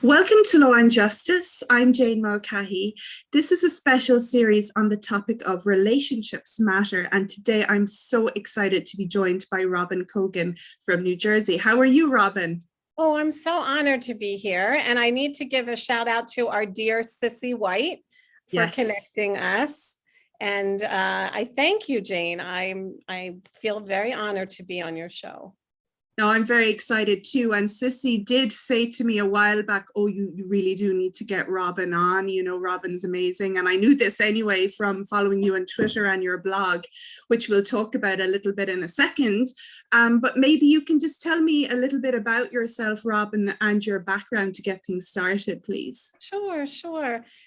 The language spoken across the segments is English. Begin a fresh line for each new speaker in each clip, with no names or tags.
Welcome to Law and Justice. I'm Jane Mulcahy. This is a special series on the topic of relationships matter. And today I'm so excited to be joined by Robin Cogan from New Jersey. How are you, Robin?
Oh, I'm so honored to be here. And I need to give a shout out to our dear Sissy White for
Yes.
connecting us. And I thank you, Jane. I feel very honored to be on your show.
No, I'm very excited too. And Sissy did say to me a while back, oh, you really do need to get Robin on. You know, Robin's amazing. And I knew this anyway from following you on Twitter and your blog, which we'll talk about a little bit in a second. But maybe you can just tell me a little bit about yourself, Robin, and your background to get things started, please.
Sure.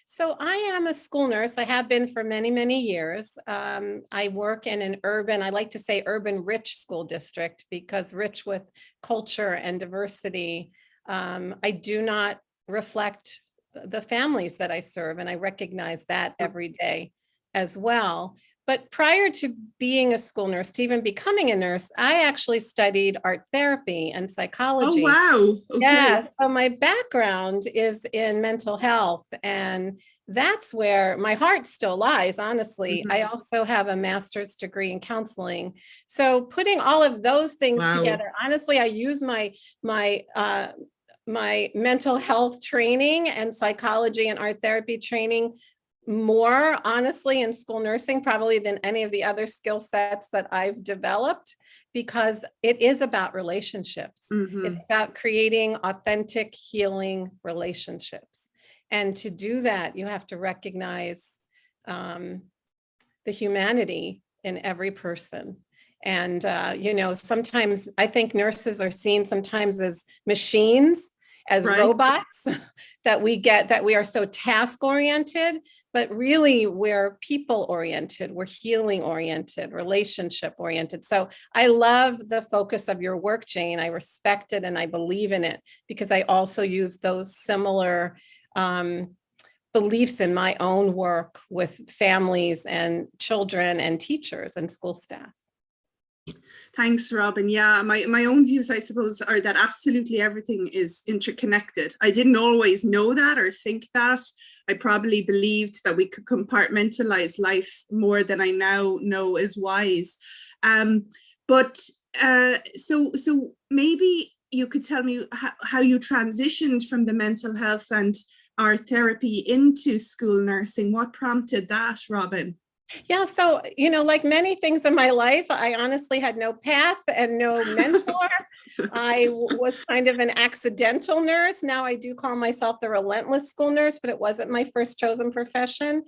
So I am a school nurse. I have been for many, many years. I work in an urban, I like to say urban rich school district because rich with culture and diversity. I do not reflect the families that I serve, and I recognize that every day as well. But prior to being a school nurse, to even becoming a nurse, I actually studied art therapy and
Oh,
psychology.
wow. Okay.
Yeah, so my background is in mental health, and that's where my heart still lies, honestly. I
Mhm.
also have a master's degree in counseling. So putting all of those things
Wow.
together, honestly, I use my mental health training and psychology and art therapy training more honestly in school nursing probably than any of the other skill sets that I've developed because it is about relationships. It's
Hmm.
about creating authentic healing relationships. And to do that, you have to recognize um, the humanity in every person. And, sometimes I think nurses are seen sometimes as machines, as
Right.
robots that we are so task oriented, but really we're people oriented, we're healing oriented, relationship oriented. So I love the focus of your work, Jane. I respect it and I believe in it because I also use those similar beliefs in my own work with families and children and teachers and school staff.
Thanks, Robin. Yeah, my own views, I suppose, are that absolutely everything is interconnected. I didn't always know that or think that. I probably believed that we could compartmentalize life more than I now know is wise. Um, but so maybe you could tell me how you transitioned from the mental health and our therapy into school nursing. What prompted that, Robin?
Yeah, so, like many things in my life, I honestly had no path and no mentor. I was kind of an accidental nurse. Now I do call myself the Relentless school nurse, but it wasn't my first chosen profession.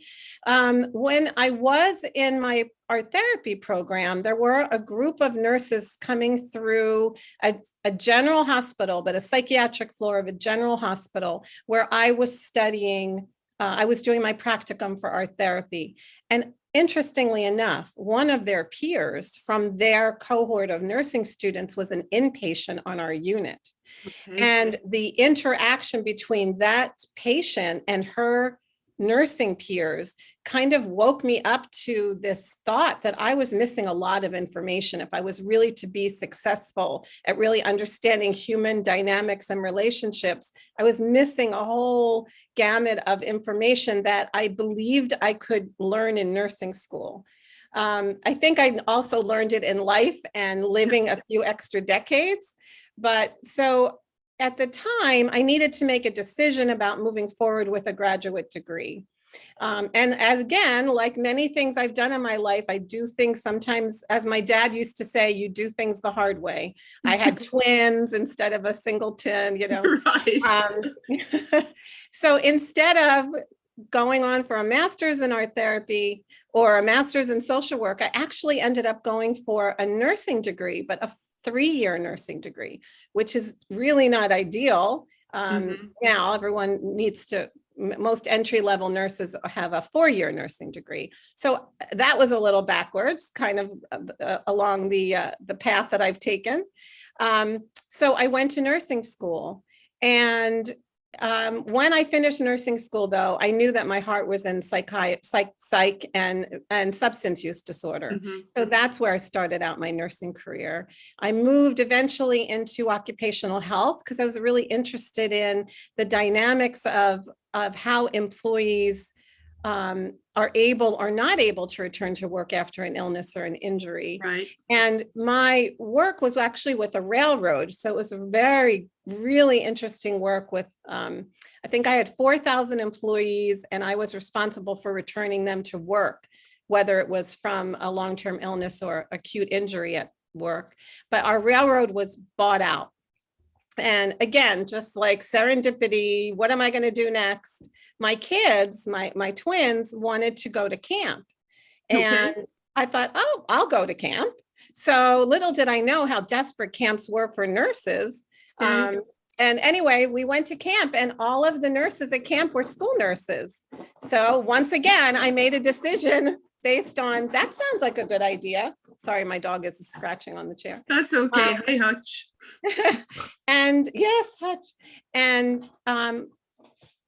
When I was in my art therapy program, there were a group of nurses coming through a general hospital, but a psychiatric floor of a general hospital where I was studying. I was doing my practicum for art therapy. And interestingly enough, one of their peers from their cohort of nursing students was an inpatient on our unit.
Okay.
And the interaction between that patient and her nursing peers kind of woke me up to this thought that I was missing a lot of information. If I was really to be successful at really understanding human dynamics and relationships, I was missing a whole gamut of information that I believed I could learn in nursing school. I think I also learned it in life and living a few extra decades. But so at the time, I needed to make a decision about moving forward with a graduate degree. And as again, like many things I've done in my life, I do things sometimes, as my dad used to say, you do things the hard way. I had twins instead of a singleton.
Right.
Um, so instead of going on for a master's in art therapy or a master's in social work, I actually ended up going for a nursing degree, but a 3-year nursing degree, which is really not ideal.
Mm-hmm.
Now everyone needs to, most entry-level nurses have a 4-year nursing degree. So that was a little backwards, kind of along the path that I've taken. So I went to nursing school, and When I finished nursing school, though, I knew that my heart was in psych and substance use disorder.
Mm-hmm.
So that's where I started out my nursing career. I moved eventually into occupational health because I was really interested in the dynamics of how employees are able or not able to return to work after an illness or an injury.
Right.
And my work was actually with a railroad. So it was a really interesting work with, I think I had 4,000 employees and I was responsible for returning them to work, whether it was from a long-term illness or acute injury at work. But our railroad was bought out. And again, just like serendipity, what am I going to do next? My kids, my twins wanted to go to camp. And
Okay.
I thought, oh, I'll go to camp. So little did I know how desperate camps were for nurses.
Okay.
And anyway, we went to camp and all of the nurses at camp were school nurses. So once again, I made a decision based on, that sounds like a good idea. Sorry, my dog is scratching on the chair.
That's okay. Hi, Hutch.
And yes, Hutch. And,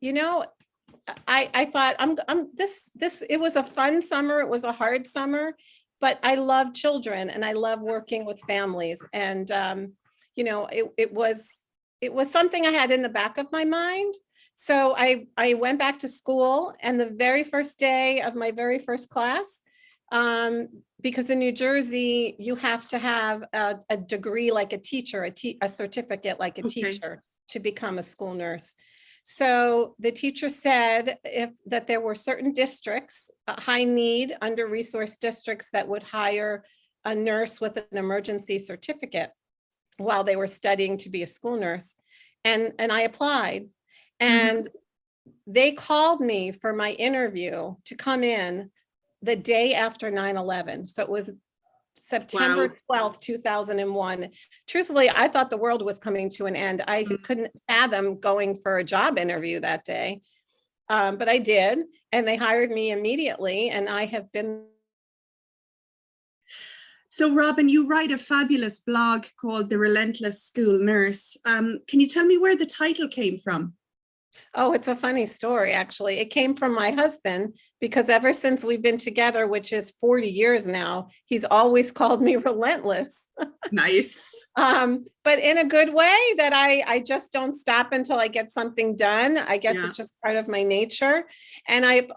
you know, I thought it was a fun summer. It was a hard summer, but I love children and I love working with families. And, you know, it was something I had in the back of my mind. So I went back to school, and the very first day of my very first class, because in New Jersey, you have to have a degree like a teacher, a certificate like a teacher to become a school nurse. So the teacher said that there were certain districts, high need, under-resourced districts that would hire a nurse with an emergency certificate while they were studying to be a school nurse. And I applied. And they called me for my interview to come in the day after 9/11. So it was September 12th, 2001. Truthfully, I thought the world was coming to an end. I couldn't fathom going for a job interview that day, but I did, and they hired me immediately, and I have been.
So Robin, you write a fabulous blog called The Relentless School Nurse. Can you tell me where the title came from?
Oh, it's a funny story, actually. It came from my husband, because ever since we've been together, which is 40 years now, he's always called me Relentless.
Nice.
But in a good way, that I just don't stop until I get something done. I guess it's just part of my nature. And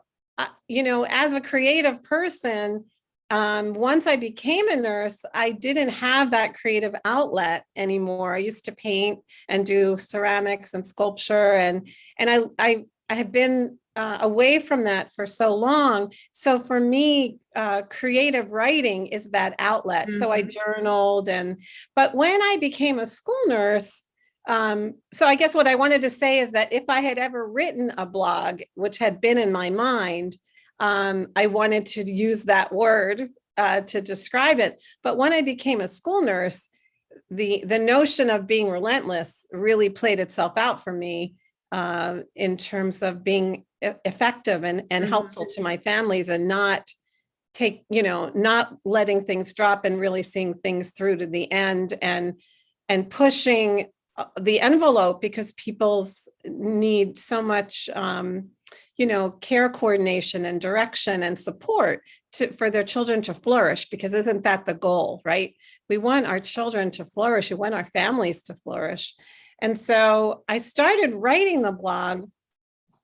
you know, as a creative person, once I became a nurse, I didn't have that creative outlet anymore. I used to paint and do ceramics and sculpture, and I have been away from that for so long. So for me, creative writing is that outlet. So I journaled, but when I became a school nurse, so I guess what I wanted to say is that if I had ever written a blog, which had been in my mind, I wanted to use that word to describe it. But when I became a school nurse, the notion of being relentless really played itself out for me in terms of being effective and helpful to my families, and not letting things drop, and really seeing things through to the end, and pushing the envelope, because people's need so much care coordination and direction and support for their children to flourish, because isn't that the goal, right? We want our children to flourish. We want our families to flourish. And so I started writing the blog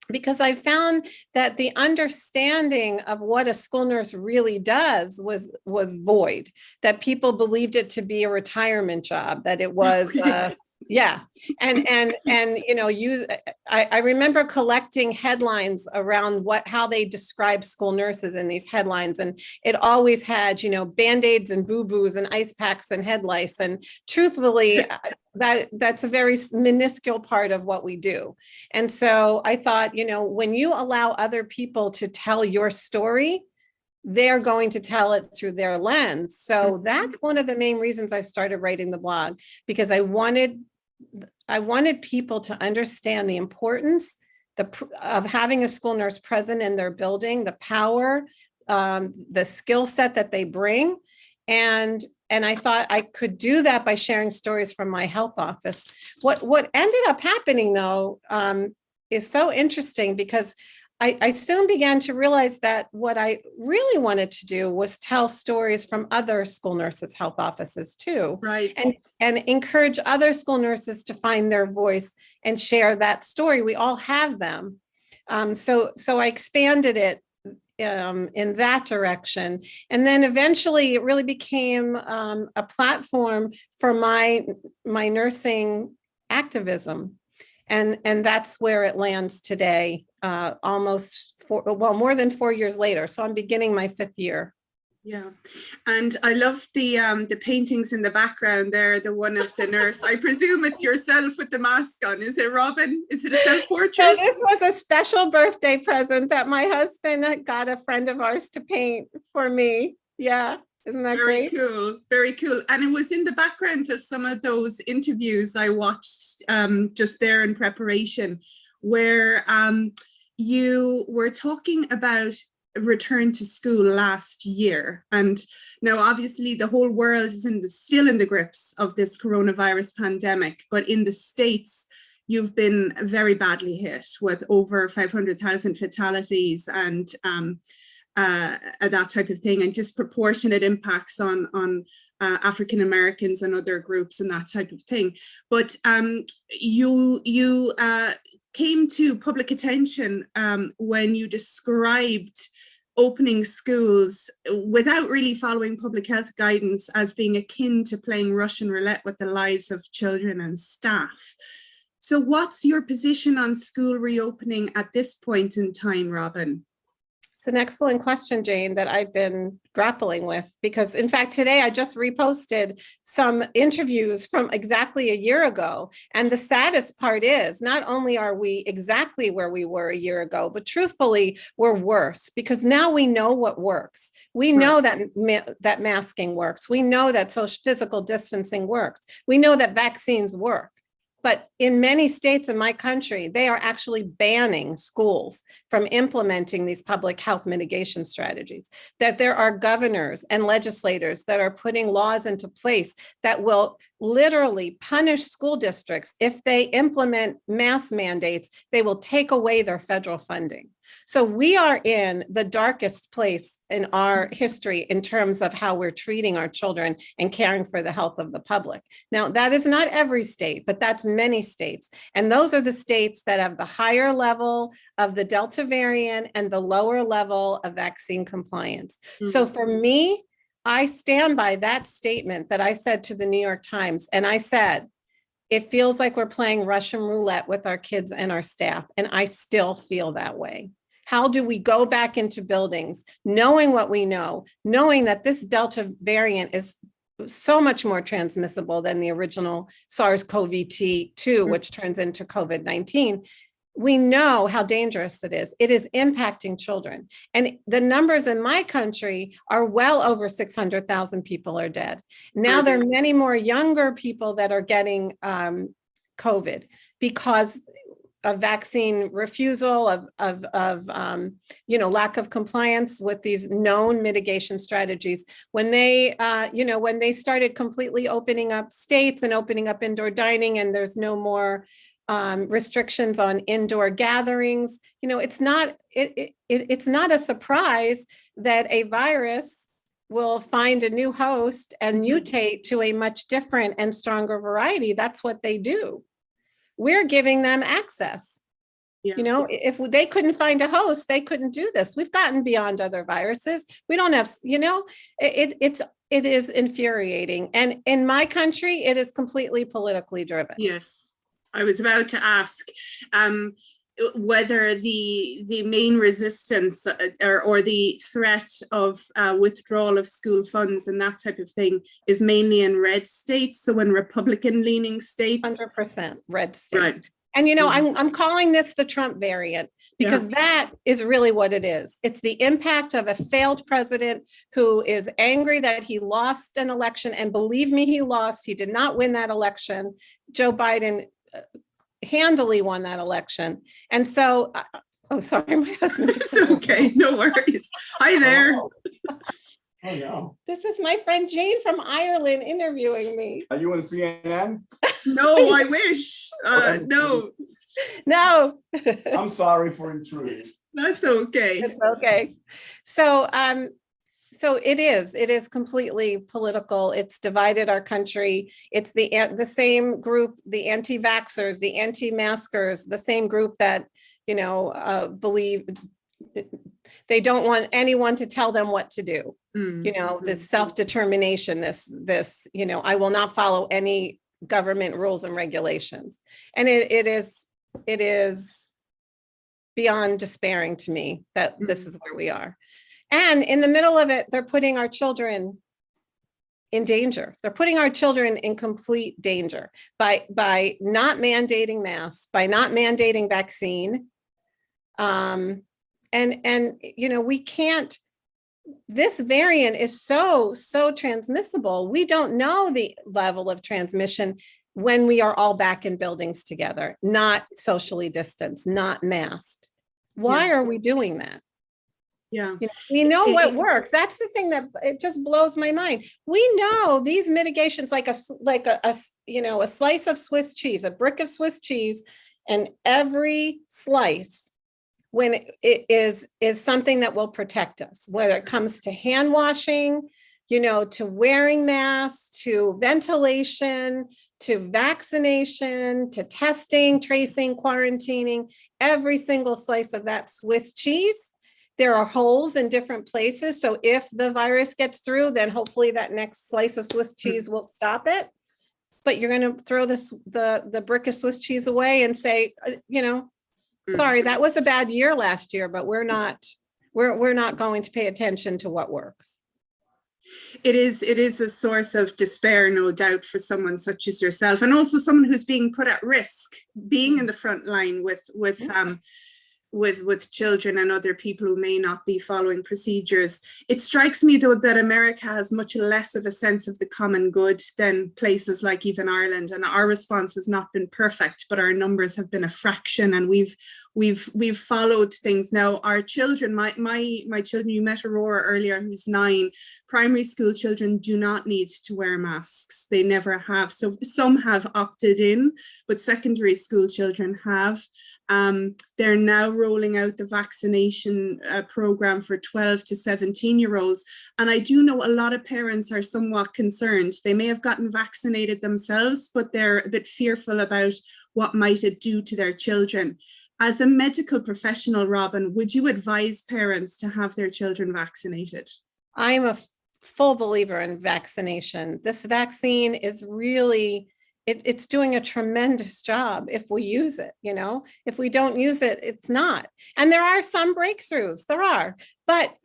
because I found that the understanding of what a school nurse really does was void, that people believed it to be a retirement job, that it was yeah. And I remember collecting headlines around how they describe school nurses in these headlines. And it always had, Band-Aids and boo-boos and ice packs and head lice. And truthfully, that's a very minuscule part of what we do. And so I thought, when you allow other people to tell your story, they're going to tell it through their lens. So that's one of the main reasons I started writing the blog, because I wanted people to understand the importance of having a school nurse present in their building, the power, the skill set that they bring, and And I thought I could do that by sharing stories from my health office. What ended up happening, though, is so interesting, because I soon began to realize that what I really wanted to do was tell stories from other school nurses' health offices too,
Right.
and encourage other school nurses to find their voice and share that story. We all have them. So I expanded it in that direction. And then eventually it really became a platform for my nursing activism. And that's where it lands today, more than 4 years later. So I'm beginning my 5th year.
Yeah, and I love the paintings in the background there, the one of the nurse. I presume it's yourself with the mask on. Is it, Robin? Is it a self-portrait?
So this was a special birthday present that my husband got a friend of ours to paint for me. Yeah. Isn't that great?
Very cool, very cool. And it was in the background of some of those interviews I watched just there in preparation, where you were talking about return to school last year. And now obviously the whole world is still in the grips of this coronavirus pandemic, but in the States, you've been very badly hit with over 500,000 fatalities and that type of thing, and disproportionate impacts on African Americans and other groups and that type of thing. But you came to public attention when you described opening schools without really following public health guidance as being akin to playing Russian roulette with the lives of children and staff. So what's your position on school reopening at this point in time, Robin?
It's an excellent question, Jane, that I've been grappling with, because in fact, today I just reposted some interviews from exactly a year ago. And the saddest part is not only are we exactly where we were a year ago, but truthfully, we're worse, because now we know what works. We know that masking works. We know that physical distancing works. We know that vaccines work. But in many states in my country, they are actually banning schools from implementing these public health mitigation strategies, that there are governors and legislators that are putting laws into place that will literally punish school districts if they implement mask mandates. They will take away their federal funding. So we are in the darkest place in our history in terms of how we're treating our children and caring for the health of the public. Now, that is not every state, but that's many states. And those are the states that have the higher level of the Delta variant and the lower level of vaccine compliance. Mm-hmm. So for me, I stand by that statement that I said to the New York Times. And I said, it feels like we're playing Russian roulette with our kids and our staff. And I still feel that way. How do we go back into buildings, knowing what we know, knowing that this Delta variant is so much more transmissible than the original SARS-CoV-2, which turns into COVID-19. We know how dangerous it is. It is impacting children. And the numbers in my country are well over 600,000 people are dead. Now there are many more younger people that are getting COVID because of vaccine refusal, of lack of compliance with these known mitigation strategies. When they, when they started completely opening up states and opening up indoor dining, and there's no more restrictions on indoor gatherings, it's not a surprise that a virus will find a new host and mutate to a much different and stronger variety. That's what they do. We're giving them access. Yeah. If they couldn't find a host, they couldn't do this. We've gotten beyond other viruses. We don't have, it is infuriating. And in my country, it is completely politically driven.
Yes, I was about to ask whether the main resistance or the threat of withdrawal of school funds and that type of thing is mainly in red states, so in Republican-leaning states.
100% red states.
Right.
And I'm calling this the Trump variant because that is really what it is. It's the impact of a failed president who is angry that he lost an election, and believe me, he lost. He did not win that election. Joe Biden handily won that election. And so, sorry, my husband just
It's okay, no worries. Hi there.
Oh, no.
This is my friend Jane from Ireland interviewing me.
Are you on CNN?
No, I wish. No,
No.
I'm sorry for intruding.
that's okay.
It's okay. So it is completely political. It's divided our country. It's the same group, the anti-vaxxers, the anti-maskers, the same group that, believe they don't want anyone to tell them what to do. This self-determination, this, I will not follow any government rules and regulations. And it is beyond despairing to me that this is where we are. And in the middle of it, they're putting our children in danger. They're putting our children in complete danger by not mandating masks, by not mandating vaccine. We can't, this variant is so transmissible. We don't know the level of transmission when we are all back in buildings together, not socially distanced, not masked. Why are we doing that?
Yeah.
We know what works. That's the thing that it just blows my mind. We know these mitigations, like a slice of Swiss cheese, a brick of Swiss cheese, and every slice, when it is something that will protect us, whether it comes to hand washing, to wearing masks, to ventilation, to vaccination, to testing, tracing, quarantining, every single slice of that Swiss cheese. There are holes in different places. So if the virus gets through, then hopefully that next slice of Swiss cheese will stop it. But you're going to throw the brick of Swiss cheese away and say, sorry, that was a bad year last year, but we're not going to pay attention to what works.
It is a source of despair, no doubt, for someone such as yourself, and also someone who's being put at risk, being in the front line with children and other people who may not be following procedures. It strikes me, though, that America has much less of a sense of the common good than places like even Ireland, and our response has not been perfect, but our numbers have been a fraction, and we've followed things. Now, our children, my children, you met Aurora earlier, who's 9. Primary school children do not need to wear masks. They never have. So some have opted in, but secondary school children have. They're now rolling out the vaccination program for 12 to 17-year-olds. And I do know a lot of parents are somewhat concerned. They may have gotten vaccinated themselves, but they're a bit fearful about what might it do to their children. As a medical professional, Robin, would you advise parents to have their children vaccinated?
I'm a full believer in vaccination. This vaccine is really, it's doing a tremendous job if we use it, if we don't use it, it's not. And there are some breakthroughs, but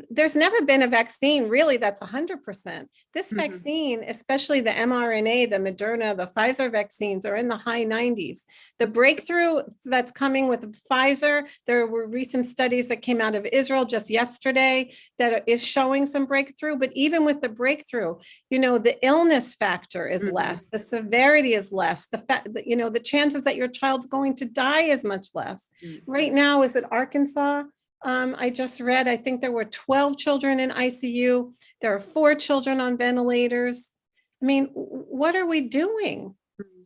there's never been a vaccine really that's 100%. This vaccine, especially the mRNA, the Moderna, the Pfizer vaccines are in the high 90s. The breakthrough that's coming with Pfizer, there were recent studies that came out of Israel just yesterday that is showing some breakthrough, but even with the breakthrough, the illness factor is less, the severity is less, the fact that, the chances that your child's going to die is much less. Right now, is it Arkansas? I just read, I think there were 12 children in ICU. There are 4 children on ventilators. I mean, what are we doing?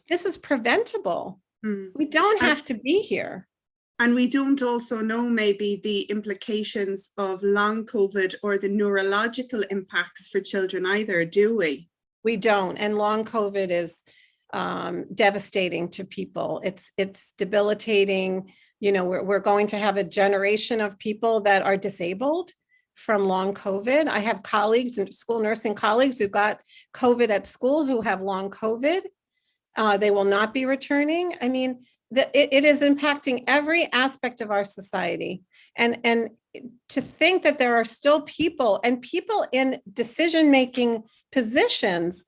This is preventable. We don't have to be here.
And we don't also know maybe the implications of long COVID or the neurological impacts for children either, do we?
We don't. And long COVID is devastating to people. It's debilitating. We're going to have a generation of people that are disabled from long COVID. I have colleagues and school nursing colleagues who got COVID at school who have long COVID. They will not be returning. I mean, it is impacting every aspect of our society. And to think that there are still people in decision-making positions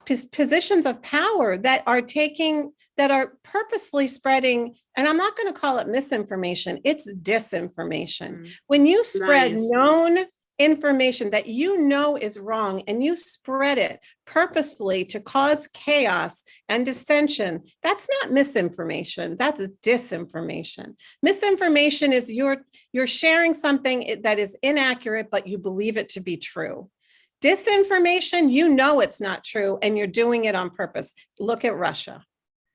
of power that are purposely spreading, and I'm not going to call it misinformation, it's disinformation. When you spread known information that is wrong and you spread it purposefully to cause chaos and dissension, that's not misinformation, that's disinformation. Misinformation is you're sharing something that is inaccurate, but you believe it to be true. Disinformation, you know it's not true, and you're doing it on purpose. Look at Russia.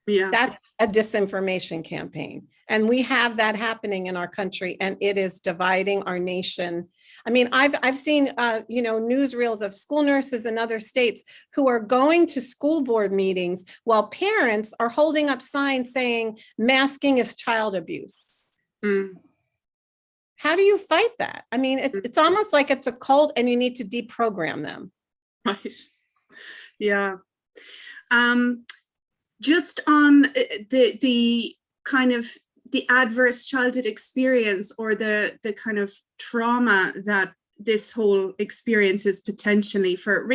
Yeah.
That's a disinformation campaign. And we have that happening in our country, and it is dividing our nation. I mean, I've seen newsreels of school nurses in other states who are going to school board meetings while parents are holding up signs saying masking is child abuse.
Mm.
How do you fight that? I mean, it's almost like it's a cult and you need to deprogram them.
Right. Yeah. Just on the kind of the adverse childhood experience, or the kind of trauma that this whole experience is potentially for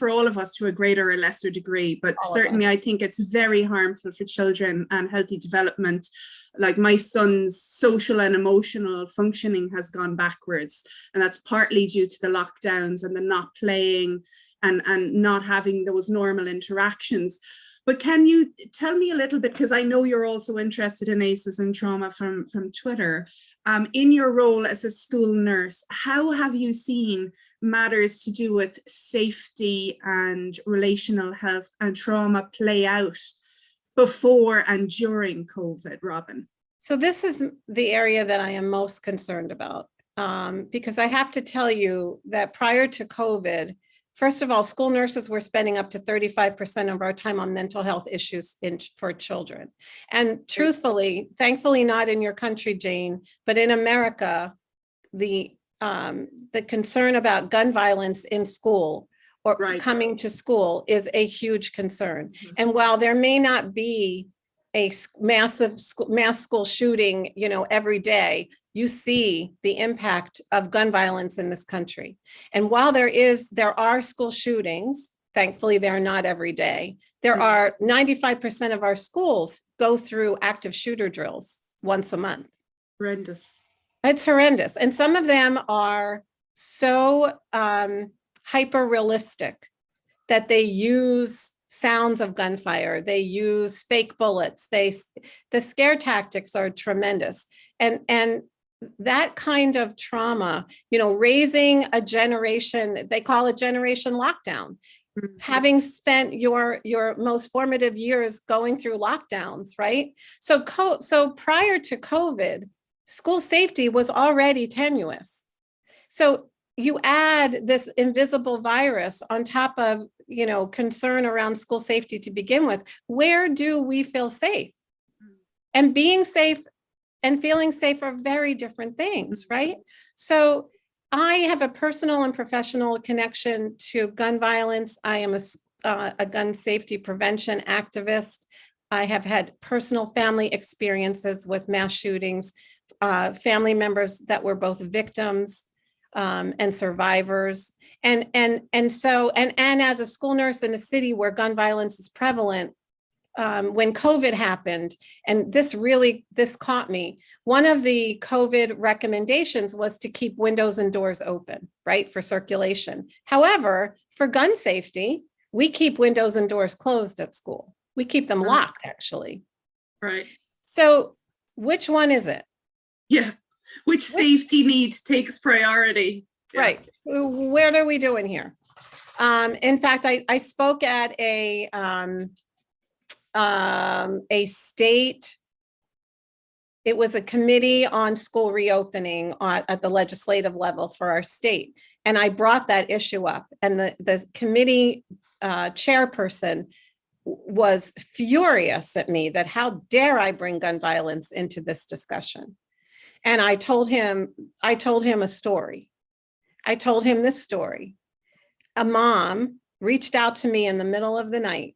all of us to a greater or lesser degree, but certainly I think it's very harmful for children and healthy development. Like, my son's social and emotional functioning has gone backwards, and that's partly due to the lockdowns and the not playing and not having those normal interactions. But can you tell me a little bit, because I know you're also interested in ACEs and trauma from Twitter, in your role as a school nurse, how have you seen matters to do with safety and relational health and trauma play out before and during COVID, Robin?
So this is the area that I am most concerned about, because I have to tell you that prior to COVID, first of all, school nurses were spending up to 35% of our time on mental health issues for children. And truthfully, thankfully not in your country, Jane, but in America, the concern about gun violence in school or coming to school is a huge concern. Mm-hmm. And while there may not be a mass school shooting, every day, you see the impact of gun violence in this country. And while there are school shootings, thankfully they're not every day, there are 95% of our schools go through active shooter drills once a month.
Horrendous.
It's horrendous. And some of them are so hyper realistic that they use sounds of gunfire, they use fake bullets, the scare tactics are tremendous. And that kind of trauma, raising a generation, they call it generation lockdown. Mm-hmm. Having spent your most formative years going through lockdowns, right? So prior to COVID, school safety was already tenuous. So you add this invisible virus on top of, concern around school safety to begin with. Where do we feel safe? And being safe and feeling safe are very different things, right? So I have a personal and professional connection to gun violence. I am a gun safety prevention activist. I have had personal family experiences with mass shootings, family members that were both victims and survivors. And as a school nurse in a city where gun violence is prevalent, when COVID happened, and this caught me, one of the COVID recommendations was to keep windows and doors open, right, for circulation. However, for gun safety, we keep windows and doors closed at school. We keep them locked, actually.
Right.
So which one is it?
Yeah. Which safety need takes priority? Yeah. Right.
What are we doing here? In fact, I spoke at a state, it was a committee on school reopening at the legislative level for our state. And I brought that issue up, and the committee chairperson was furious at me that how dare I bring gun violence into this discussion. And I told him a story. I told him this story. A mom reached out to me in the middle of the night,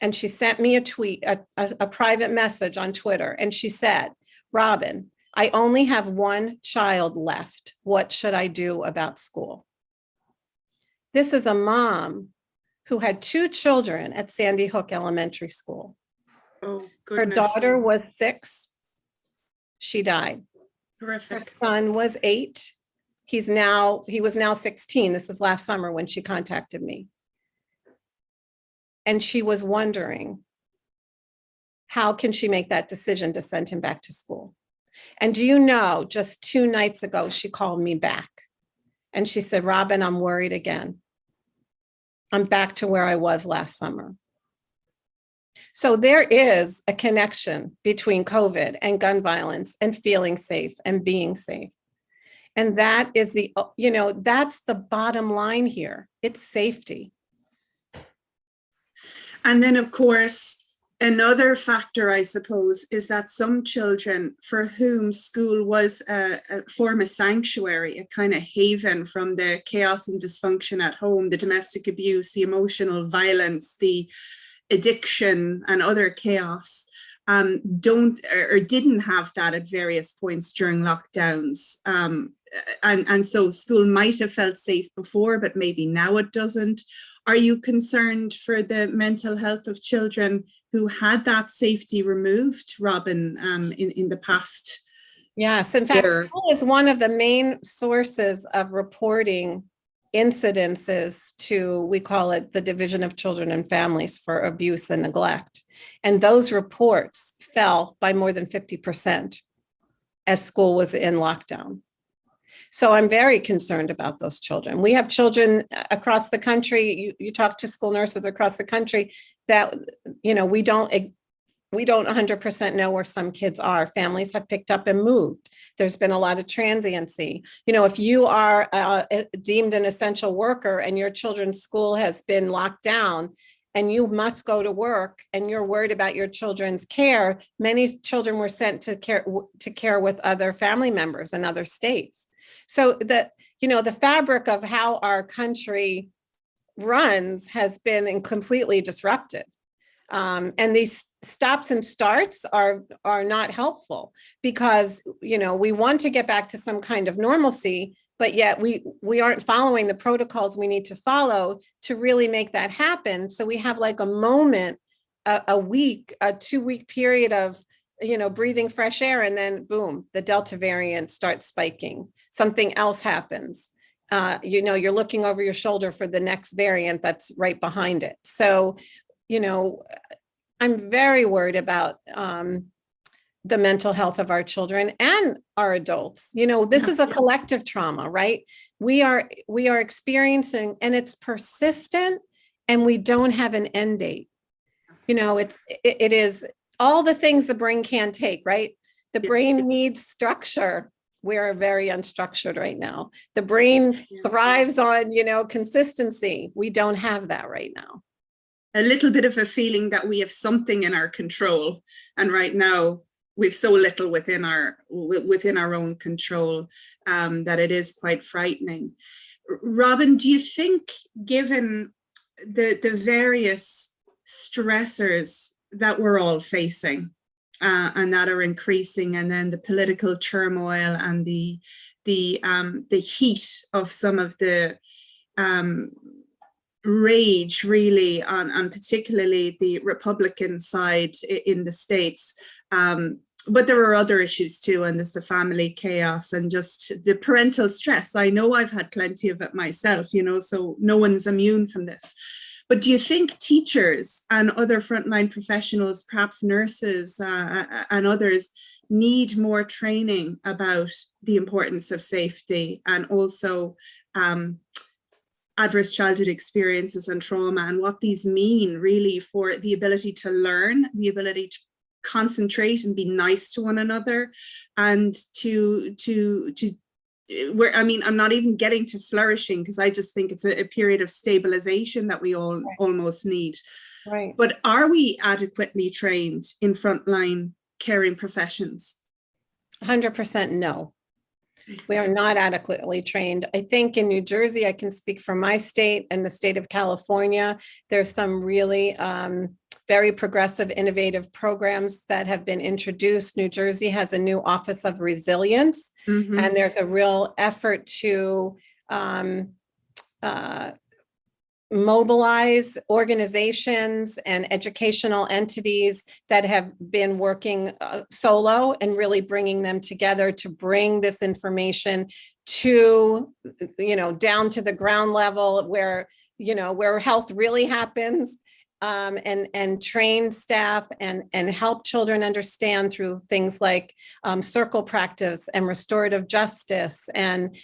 and she sent me a tweet, a private message on Twitter. And she said, "Robin, I only have one child left. What should I do about school?" This is a mom who had two children at Sandy Hook Elementary School.
Oh, goodness.
Her daughter was 6. She died.
Horrific.
Her son was 8. He was now 16. This is last summer when she contacted me. And she was wondering, how can she make that decision to send him back to school? And do you know, just 2 nights ago, she called me back and she said, "Robin, I'm worried again." I'm back to where I was last summer. So there is a connection between COVID and gun violence and feeling safe and being safe. And that is that's the bottom line here. It's safety.
And then, of course, another factor, I suppose, is that some children for whom school was a form of sanctuary, a kind of haven from the chaos and dysfunction at home, the domestic abuse, the emotional violence, the addiction and other chaos, don't or didn't have that at various points during lockdowns. And so school might have felt safe before, but maybe now it doesn't. Are you concerned for the mental health of children who had that safety removed, Robin, in the past?
Yes, in fact, school is one of the main sources of reporting incidences to, we call it the Division of Children and Families for Abuse and Neglect. And those reports fell by more than 50% as school was in lockdown. So I'm very concerned about those children. We have children across the country. You talk to school nurses across the country that, we don't 100% know where some kids are. Families have picked up and moved. There's been a lot of transiency. If you are deemed an essential worker and your children's school has been locked down and you must go to work and you're worried about your children's care, many children were sent to care with other family members in other states. So the fabric of how our country runs has been completely disrupted. And these stops and starts are not helpful because, we want to get back to some kind of normalcy, but yet we aren't following the protocols we need to follow to really make that happen. So we have like a moment, a 2-week period of, breathing fresh air, and then boom, the Delta variant starts spiking. Something else happens. You're looking over your shoulder for the next variant that's right behind it. So, I'm very worried about the mental health of our children and our adults. This is a collective trauma, right? We are experiencing, and it's persistent, and we don't have an end date. It is all the things the brain can take, right? The brain needs structure. We are very unstructured right now. The brain thrives on, consistency. We don't have that right now.
A little bit of a feeling that we have something in our control, and right now we've so little within our own control that it is quite frightening. Robin, do you think, given the various stressors that we're all facing and that are increasing, and then the political turmoil and the heat of some of the rage really on particularly the Republican side in the States, but there are other issues too, and there's the family chaos and just the parental stress. I know I've had plenty of it myself, so no one's immune from this. But do you think teachers and other frontline professionals, perhaps nurses and others, need more training about the importance of safety and also adverse childhood experiences and trauma, and what these mean really for the ability to learn, the ability to concentrate and be nice to one another, and I'm not even getting to flourishing, because I just think it's a period of stabilization that we all almost need.
Right.
But are we adequately trained in frontline caring professions?
100% no. We are not adequately trained. I think in New Jersey, I can speak for my state and the state of California, there's some really very progressive, innovative programs that have been introduced. New Jersey has a new Office of Resilience, and there's a real effort to mobilize organizations and educational entities that have been working solo and really bringing them together to bring this information to, down to the ground level where health really happens, and train staff and help children understand through things like circle practice and restorative justice and,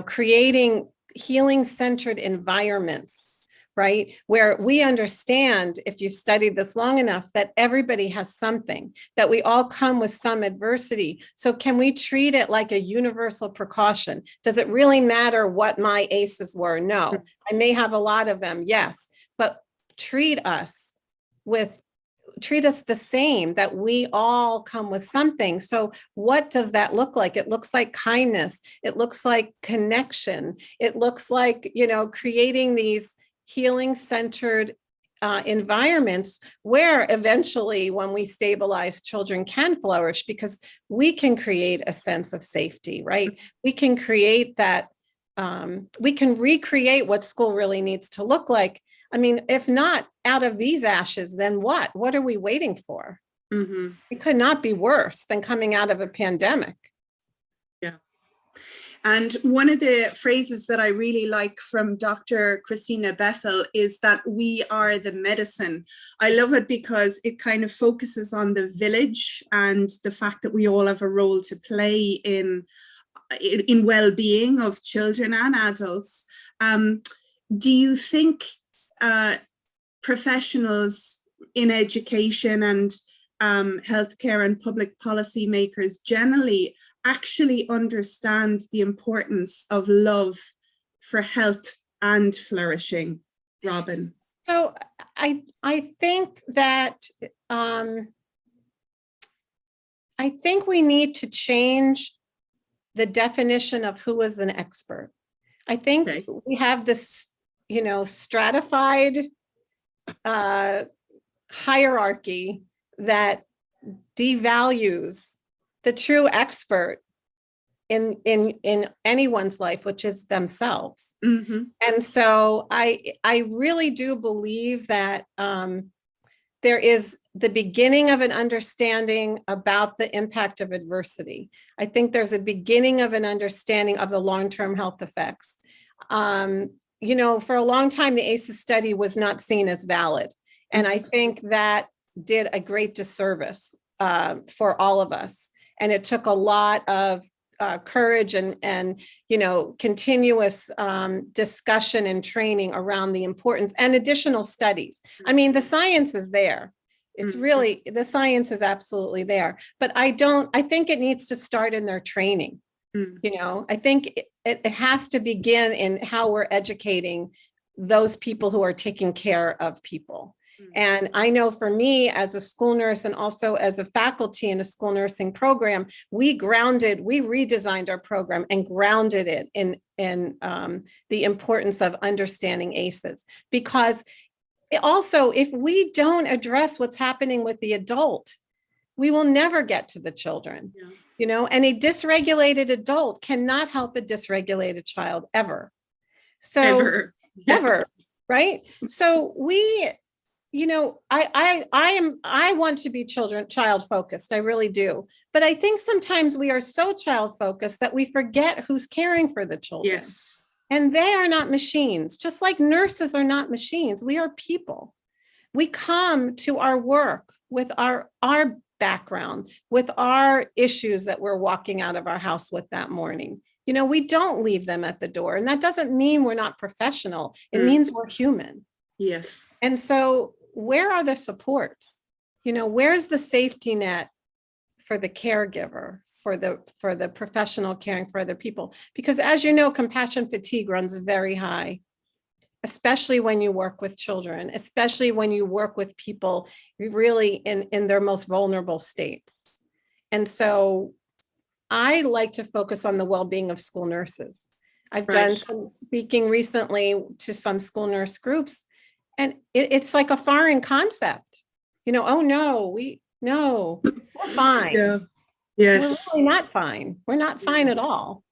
creating healing-centered environments right? Where we understand, if you've studied this long enough, that everybody has something, that we all come with some adversity. So can we treat it like a universal precaution? Does it really matter what my ACEs were? No. I may have a lot of them, yes, but treat us the same, that we all come with something. So what does that look like? It looks like kindness. It looks like connection. It looks like, creating these healing centered environments where eventually, when we stabilize, children can flourish, because we can create a sense of safety, right? We can create that, we can recreate what school really needs to look like. I mean, if not out of these ashes, then what? What are we waiting for?
Mm-hmm.
It could not be worse than coming out of a pandemic.
Yeah. And one of the phrases that I really like from Dr. Christina Bethel is that we are the medicine. I love it because it kind of focuses on the village and the fact that we all have a role to play in well-being of children and adults. Do you think professionals in education and healthcare and public policy makers generally actually understand the importance of love for health and flourishing, Robin?
So I think that I think we need to change the definition of who is an expert. I think we have this, stratified hierarchy that devalues the true expert in anyone's life, which is themselves.
Mm-hmm.
And so I really do believe that there is the beginning of an understanding about the impact of adversity. I think there's a beginning of an understanding of the long-term health effects. For a long time, the ACEs study was not seen as valid. And I think that did a great disservice for all of us. And it took a lot of courage and continuous discussion and training around the importance and additional studies. I mean, the science is there. It's really, the science is absolutely there. But I think it needs to start in their training. I think it has to begin in how we're educating those people who are taking care of people. And I know for me as a school nurse and also as a faculty in a school nursing program, we redesigned our program and grounded it in the importance of understanding ACEs. Because also, if we don't address what's happening with the adult, we will never get to the children. And a dysregulated adult cannot help a dysregulated child ever. So ever, right? So I want to be child focused. I really do. But I think sometimes we are so child focused that we forget who's caring for the children.
Yes.
And they are not machines, just like nurses are not machines. We are people. We come to our work with our background, with our issues that we're walking out of our house with that morning. We don't leave them at the door. And that doesn't mean we're not professional. It means we're human.
Yes.
And so where are the supports? Where's the safety net for the caregiver, for the professional caring for other people? Because as you know, compassion fatigue runs very high, especially when you work with children, especially when you work with people really in their most vulnerable states. And so I like to focus on the well-being of school nurses. I've done some speaking recently to some school nurse groups, and it's like a foreign concept. Oh no, we're fine.
Yeah. Yes.
We're really not fine. We're not fine at all.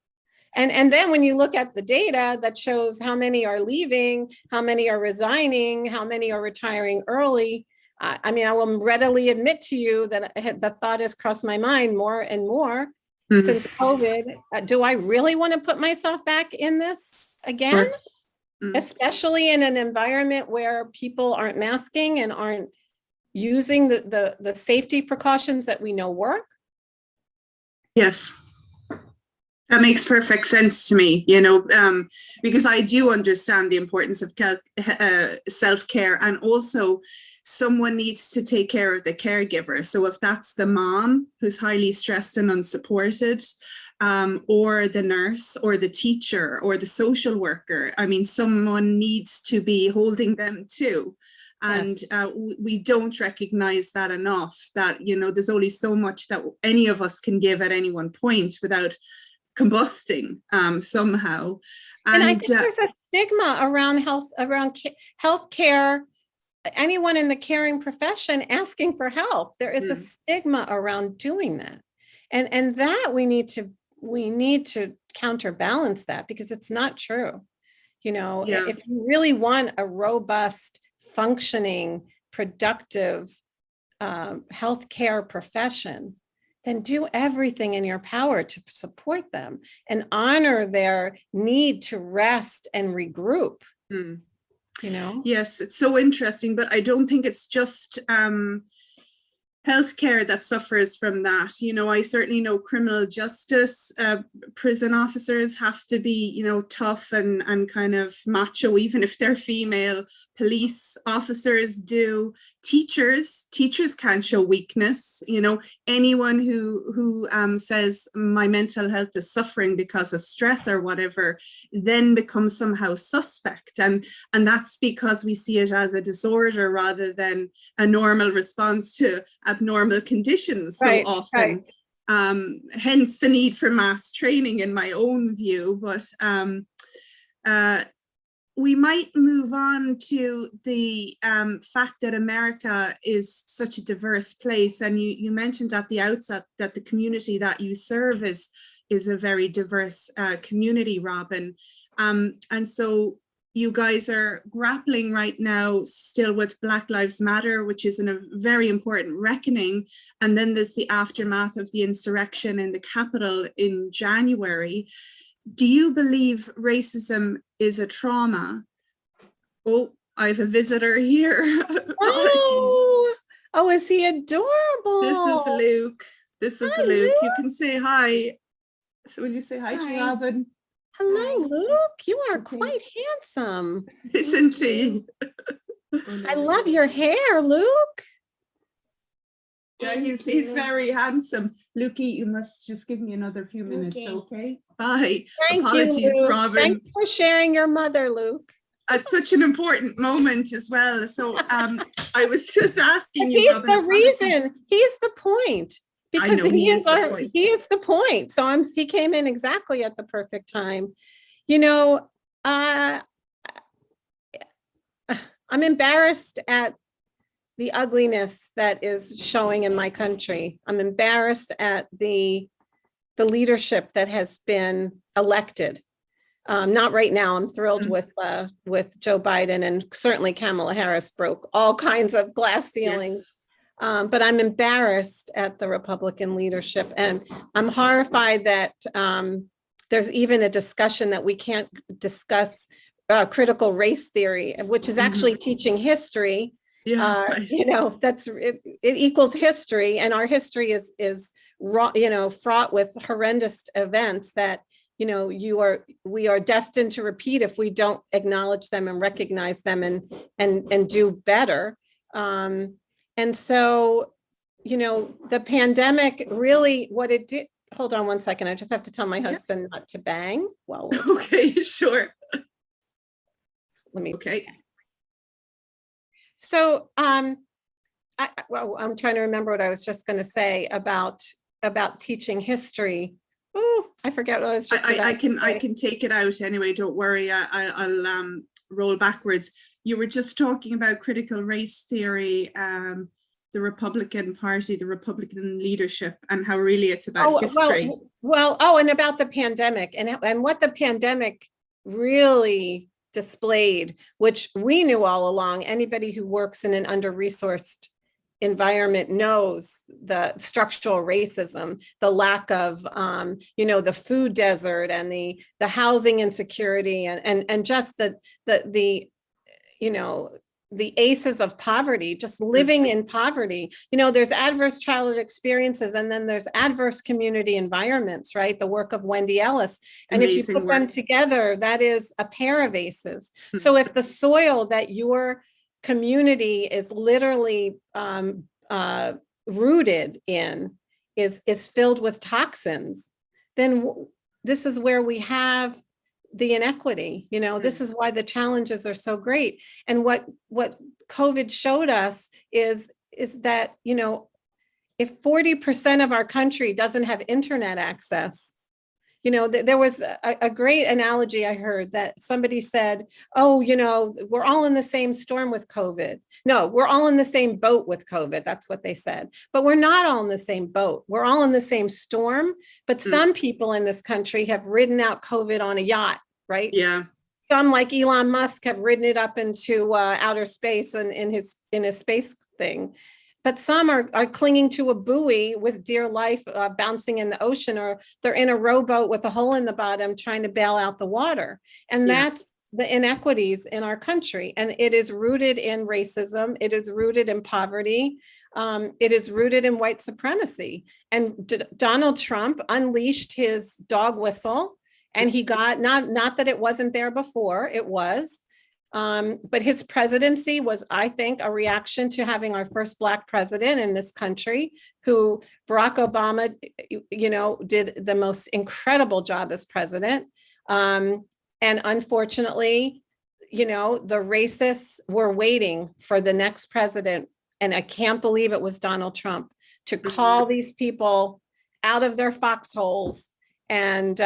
And then when you look at the data that shows how many are leaving, how many are resigning, how many are retiring early, I will readily admit to you that the thought has crossed my mind more and more since COVID. Do I really want to put myself back in this again? Especially in an environment where people aren't masking and aren't using the safety precautions that we know work?
Yes. That makes perfect sense to me, you know, because I do understand the importance of self-care, and also someone needs to take care of the caregiver. So if that's the mom who's highly stressed and unsupported, or the nurse or the teacher or the social worker, I mean, someone needs to be holding them too. And
Yes.
We don't recognize that enough, that, you know, there's only so much that any of us can give at any one point without combusting somehow.
And I think there's a stigma around healthcare, anyone in the caring profession asking for help. There is a stigma around doing that. And that we need to counterbalance that, because it's not true. You know, if you really want a robust, functioning, productive healthcare profession, then do everything in your power to support them and honor their need to rest and regroup. You know?
Yes, it's so interesting, but I don't think it's just healthcare that suffers from that. You know, I certainly know criminal justice, prison officers have to be, you know, tough and kind of macho, even if they're female. Police officers do. Teachers can't show weakness. You know, anyone who says my mental health is suffering because of stress or whatever, then becomes somehow suspect, and that's because we see it as a disorder rather than a normal response to abnormal conditions so often. Hence the need for mass training, in my own view. But we might move on to the fact that America is such a diverse place. And you mentioned at the outset that the community that you serve is a very diverse community, Robin. And so you guys are grappling right now still with Black Lives Matter, which is a very important reckoning. And then there's the aftermath of the insurrection in the Capitol in January. Do you believe racism is a trauma? Oh, I have a visitor here.
Oh, is he adorable?
This is Luke. This is
Hi,
Luke.
Luke.
You can say hi. So will you say hi to Robin?
Hello, Luke. You are quite handsome.
Isn't he?
I love your hair, Luke.
Yeah, he's very handsome. Lukey, you must just give me another few minutes, okay? Bye. Apologies,
you, Luke.
Robin.
Thanks for sharing your mother, Luke.
It's such an important moment as well. So I was just asking you.
He's
Robin,
the reason. He's the point. Because he is the point. So he came in exactly at the perfect time. You know, I'm embarrassed at the ugliness that is showing in my country. I'm embarrassed at the leadership that has been elected. Not right now. I'm thrilled with Joe Biden, and certainly Kamala Harris broke all kinds of glass ceilings. Yes. But I'm embarrassed at the Republican leadership, and I'm horrified that there's even a discussion that we can't discuss critical race theory, which is actually teaching history. Right. You know, it equals history, and our history is fraught with horrendous events that, you know, we are destined to repeat if we don't acknowledge them and recognize them and do better. And so, you know, the pandemic really, what it did, hold on one second. I just have to tell my husband not to bang. Well,
okay, sure.
Let me.
Okay.
So, I'm trying to remember what I was just going to say about teaching history. Oh, I forget what I was just.
I can take it out anyway. Don't worry. I'll roll backwards. You were just talking about critical race theory, the Republican Party, the Republican leadership, and how really it's about history.
And about the pandemic and what the pandemic really displayed, which we knew all along. Anybody who works in an under-resourced environment knows the structural racism, the lack of, the food desert and the housing insecurity and just the the aces of poverty, just living in poverty. You know, there's adverse childhood experiences, and then there's adverse community environments, right? The work of Wendy Ellis. And if you
Amazing
put them
work.
together, that is a pair of aces.
Hmm.
So if the soil that your community is literally rooted in is filled with toxins, then this is where we have the inequity. You know, this is why the challenges are so great. And what COVID showed us is that, you know, if 40% of our country doesn't have internet access, you know, there was a great analogy I heard that somebody said, oh, you know, we're all in the same storm with COVID. No, we're all in the same boat with COVID. That's what they said. But we're not all in the same boat. We're all in the same storm. But some people in this country have ridden out COVID on a yacht, right?
Yeah.
Some, like Elon Musk, have ridden it up into outer space and in his space thing. But some are clinging to a buoy with dear life, bouncing in the ocean, or they're in a rowboat with a hole in the bottom trying to bail out the water. And that's the inequities in our country. And it is rooted in racism. It is rooted in poverty. It is rooted in white supremacy. And Donald Trump unleashed his dog whistle, and he got, not that it wasn't there before, it was. But his presidency was, I think, a reaction to having our first Black president in this country, who Barack Obama, you know, did the most incredible job as president. And unfortunately, you know, the racists were waiting for the next president. And I can't believe it was Donald Trump to call these people out of their foxholes. And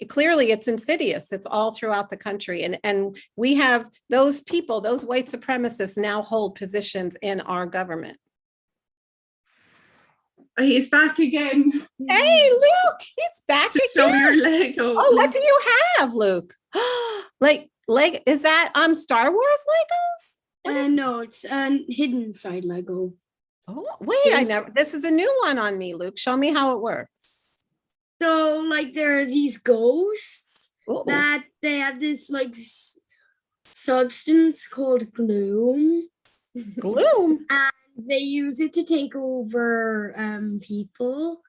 clearly it's insidious. It's all throughout the country. And we have those people, those white supremacists, now hold positions in our government.
He's back again.
Hey, Luke, he's back again.
Show your Lego.
Oh, what do you have, Luke? Like, is that Star Wars Legos?
No, it's hidden inside Lego.
Oh, wait, this is a new one on me, Luke. Show me how it works.
So, like, there are these ghosts
Ooh.
that they have this, like, substance called gloom.
Gloom?
And they use it to take over people.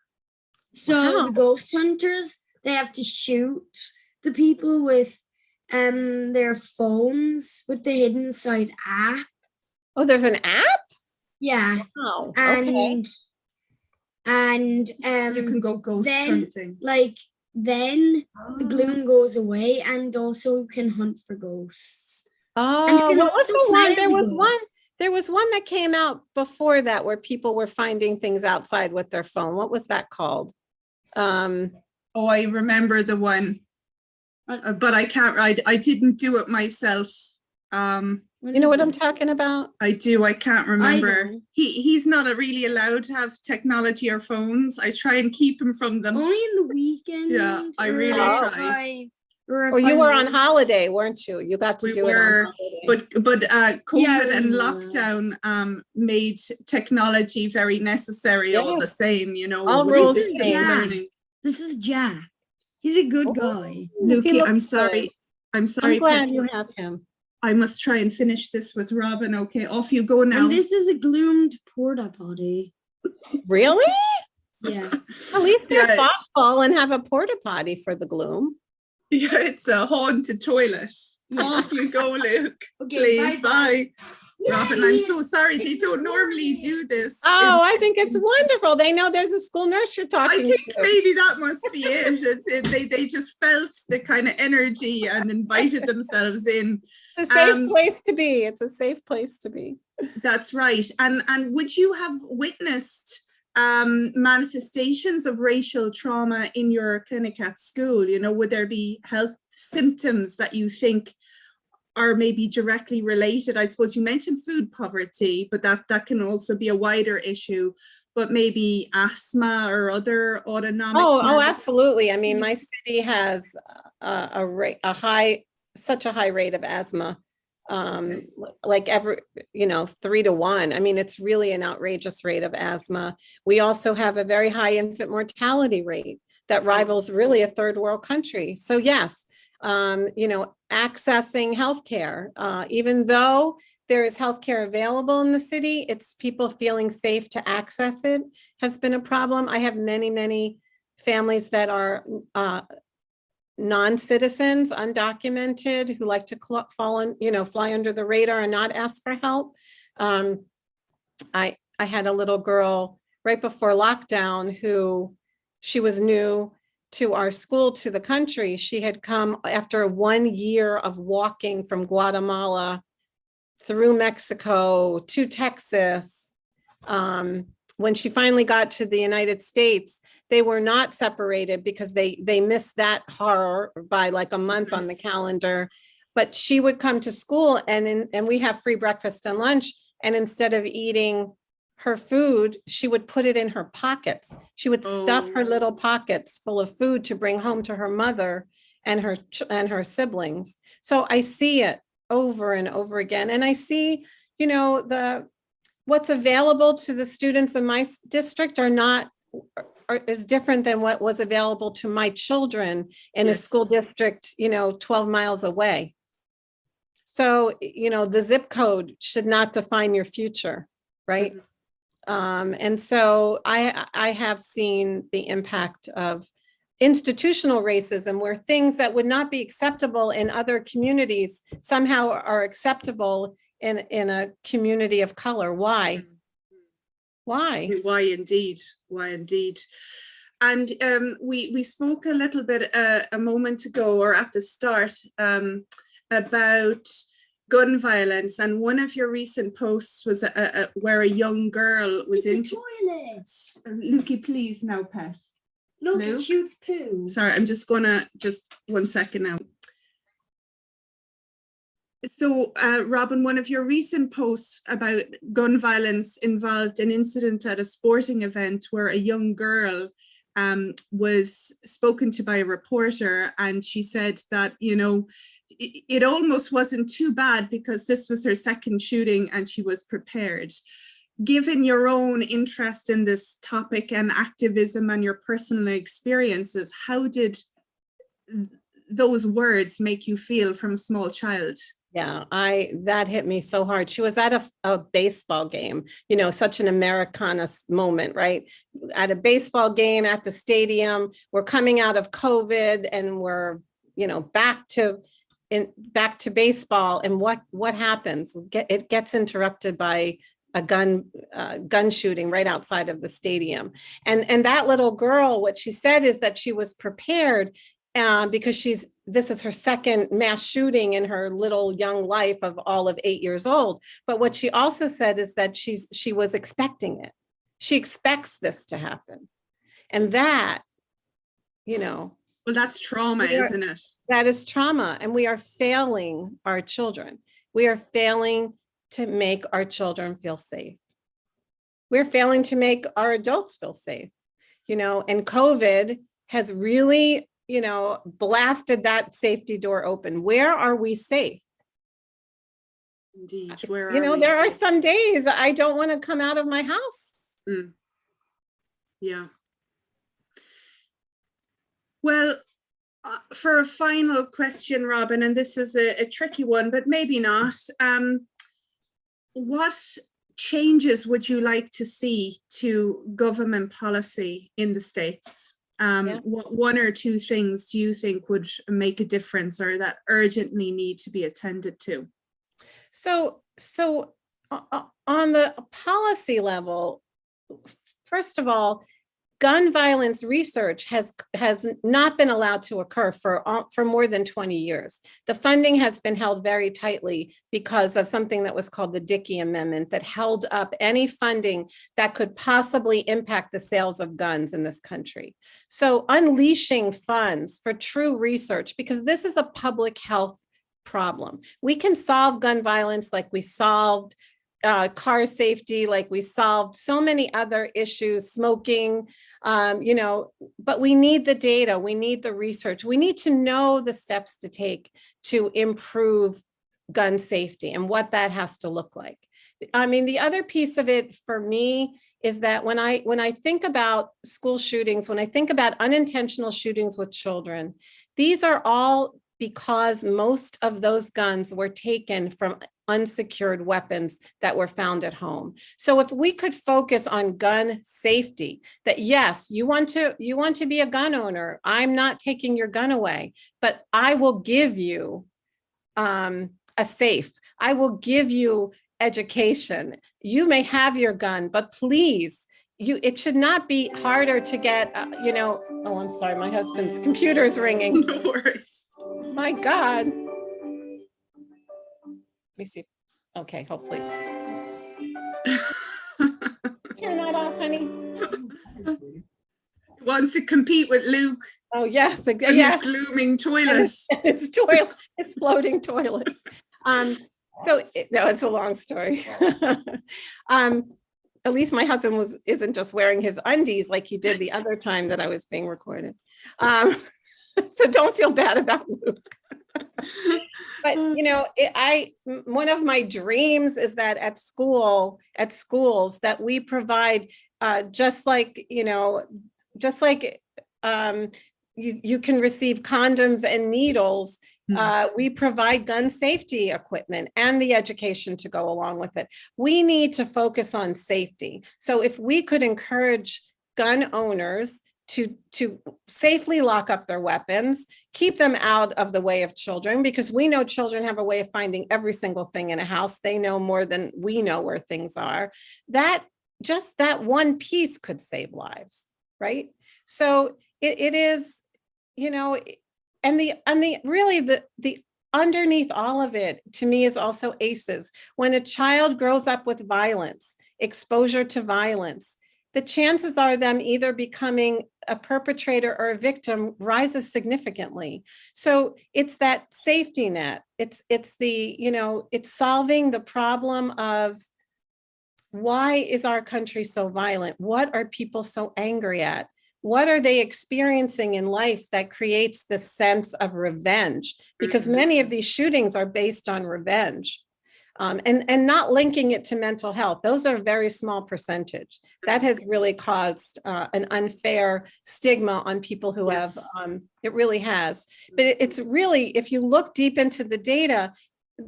So
Wow.
the ghost hunters, they have to shoot the people with their phones with the hidden side app.
Oh, there's an app?
Yeah.
Oh, okay.
And
You can go ghost hunting.
Then the gloom goes away, and also you can hunt for ghosts.
Oh,
And you can
what was
also
the one?
play as a ghost.
There was one that came out before that where people were finding things outside with their phone. What was that called?
Oh, I remember the one, but I can't. I didn't do it myself.
You know what I'm talking about?
I do. I can't remember.
don't.
He's not really allowed to have technology or phones. I try and keep him from them.
Only in the weekend.
Yeah, I really try.
Or you were on holiday, weren't you? You got to
We
do
were,
it on holiday.
but COVID and
we were.
lockdown made technology very necessary. All the same, you know.
All
with
rules
distance
same.
learning.
This is Jack. He's a good guy.
He
Lukey,
looks
I'm
good.
sorry. I'm sorry.
I'm glad
Peggy.
you have him.
I must try and finish this with Robin. Okay, off you go now.
And this is a gloomed porta potty.
Really?
Yeah.
At least they're
Yeah.
thoughtful and have a porta potty for the gloom.
Yeah, it's a haunted toilet.
Yeah.
Off you go, Luke.
Okay,
Please,
bye-bye.
bye. Robin, I'm so sorry. They don't normally do this.
Oh, I think it's wonderful. They know there's a school nurse you're
I
talking
think
to.
maybe that must be it. They just felt the kind of energy and invited themselves in.
It's a safe place to be. It's a safe place to be.
That's right. And would you have witnessed manifestations of racial trauma in your clinic at school? You know, would there be health symptoms that you think are maybe directly related? I suppose you mentioned food poverty, but that can also be a wider issue, but maybe asthma or other autonomic.
Oh, absolutely. I mean, my city has such a high rate of asthma, like 3 to 1. I mean, it's really an outrageous rate of asthma. We also have a very high infant mortality rate that rivals really a third world country. So yes, accessing healthcare, even though there is healthcare available in the city. It's people feeling safe to access it has been a problem. I have many, many families that are non-citizens, undocumented, who like to fly under the radar and not ask for help. I had a little girl right before lockdown who, she was new to our school, to the country. She had come after 1 year of walking from Guatemala through Mexico to Texas. When she finally got to the United States, they were not separated because they missed that horror by like a month on the calendar. But she would come to school and we have free breakfast and lunch. And instead of eating her food, she would put it in her pockets. She would stuff her little pockets full of food to bring home to her mother and her siblings. So I see it over and over again. And I see, what's available to the students in my district is different than what was available to my children in a school district, 12 miles away. So, the zip code should not define your future, right? Mm-hmm. And so I have seen the impact of institutional racism, where things that would not be acceptable in other communities somehow are acceptable in a community of color. Why? Why?
Why indeed? Why indeed? And we spoke a little bit a moment ago, or at the start, about gun violence, and one of your recent posts was where a young girl was in
toilet.
Lukey, please, now, pet.
Look,
Luke?
it shoots poo.
Sorry, I'm just 1 second now. So, Robin, one of your recent posts about gun violence involved an incident at a sporting event where a young girl was spoken to by a reporter, and she said that, it almost wasn't too bad because this was her second shooting and she was prepared. Given your own interest in this topic and activism and your personal experiences, how did those words make you feel from a small child?
Yeah, that hit me so hard. She was at a baseball game, such an Americana moment, right? At a baseball game at the stadium, we're coming out of COVID and we're, back to baseball. And what happens? It gets interrupted by a gun shooting right outside of the stadium. And that little girl, what she said is that she was prepared because this is her second mass shooting in her little young life of all of 8 years old. But what she also said is that she was expecting it. She expects this to happen. And that,
well, that's trauma, isn't it?
That is trauma. And we are failing our children. We are failing to make our children feel safe. We're failing to make our adults feel safe, and COVID has really, blasted that safety door open. Where are we safe?
Indeed.
There are some days I don't want to come out of my house.
Mm. Yeah. Well, for a final question, Robin, and this is a tricky one, but maybe not. What changes would you like to see to government policy in the States? What one or two things do you think would make a difference or that urgently need to be attended to?
So on the policy level, first of all, gun violence research has not been allowed to occur for more than 20 years. The funding has been held very tightly because of something that was called the Dickey Amendment that held up any funding that could possibly impact the sales of guns in this country. So unleashing funds for true research, because this is a public health problem. We can solve gun violence like we solved car safety, like we solved so many other issues, smoking, but we need the data, we need the research, we need to know the steps to take to improve gun safety and what that has to look like. I mean, the other piece of it for me is that when I think about school shootings, when I think about unintentional shootings with children, these are all because most of those guns were taken from unsecured weapons that were found at home. So if we could focus on gun safety, that yes, you want to be a gun owner, I'm not taking your gun away, but I will give you a safe. I will give you education. You may have your gun, but please, it should not be harder to get, oh, I'm sorry, my husband's computer is ringing.
No worries.
My God. Let me see. Okay, hopefully. Turn that off, honey.
Wants to compete with Luke
Oh, yes.
and
Yes.
his glooming toilet.
His toilet, his floating toilet. No, it's a long story. At least my husband isn't just wearing his undies like he did the other time that I was being recorded. So don't feel bad about Luke. But one of my dreams is that at schools that we provide just like you can receive condoms and needles. We provide gun safety equipment and the education to go along with it. We need to focus on safety. So if we could encourage gun owners to safely lock up their weapons, keep them out of the way of children, because we know children have a way of finding every single thing in a house. They know more than we know where things are. That one piece could save lives, right? So it is, and the underneath all of it, to me, is also ACEs. When a child grows up with violence, exposure to violence, the chances are them either becoming a perpetrator or a victim rises significantly. So it's that safety net. It's solving the problem of, why is our country so violent? What are people so angry at? What are they experiencing in life that creates this sense of revenge? Because many of these shootings are based on revenge. And not linking it to mental health. Those are a very small percentage. That has really caused an unfair stigma on people who have, it really has. But it's really, if you look deep into the data,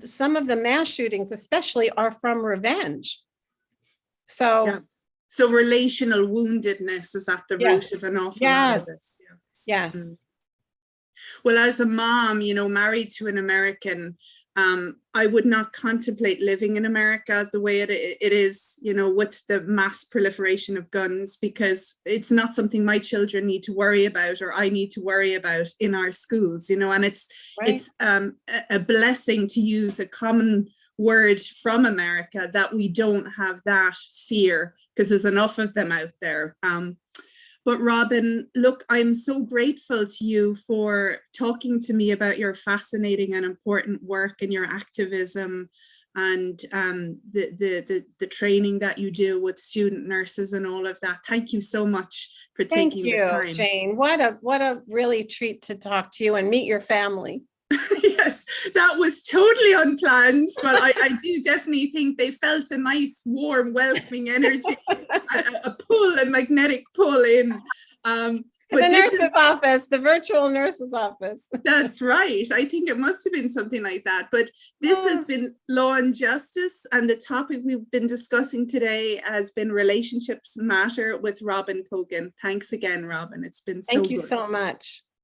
some of the mass shootings especially are from revenge. So
relational woundedness is at the root of an awful lot of this.
Yes.
Well, as a mom, married to an American, I would not contemplate living in America the way it is, with the mass proliferation of guns, because it's not something my children need to worry about, or I need to worry about in our schools, and it's a blessing, to use a common word from America, that we don't have that fear, because there's enough of them out there. But Robin, look, I'm so grateful to you for talking to me about your fascinating and important work and your activism, and the training that you do with student nurses and all of that. Thank you so much for taking the time.
Thank you, Jane. What a really treat to talk to you and meet your family.
Yes, that was totally unplanned, but I do definitely think they felt a nice, warm, welcoming energy, a pull, a magnetic pull in.
The nurse's office, the virtual nurse's office.
That's right. I think it must have been something like that. But this has been Law and Justice, and the topic we've been discussing today has been Relationships Matter with Robin Cogan. Thanks again, Robin. It's been so good.
Thank you so much.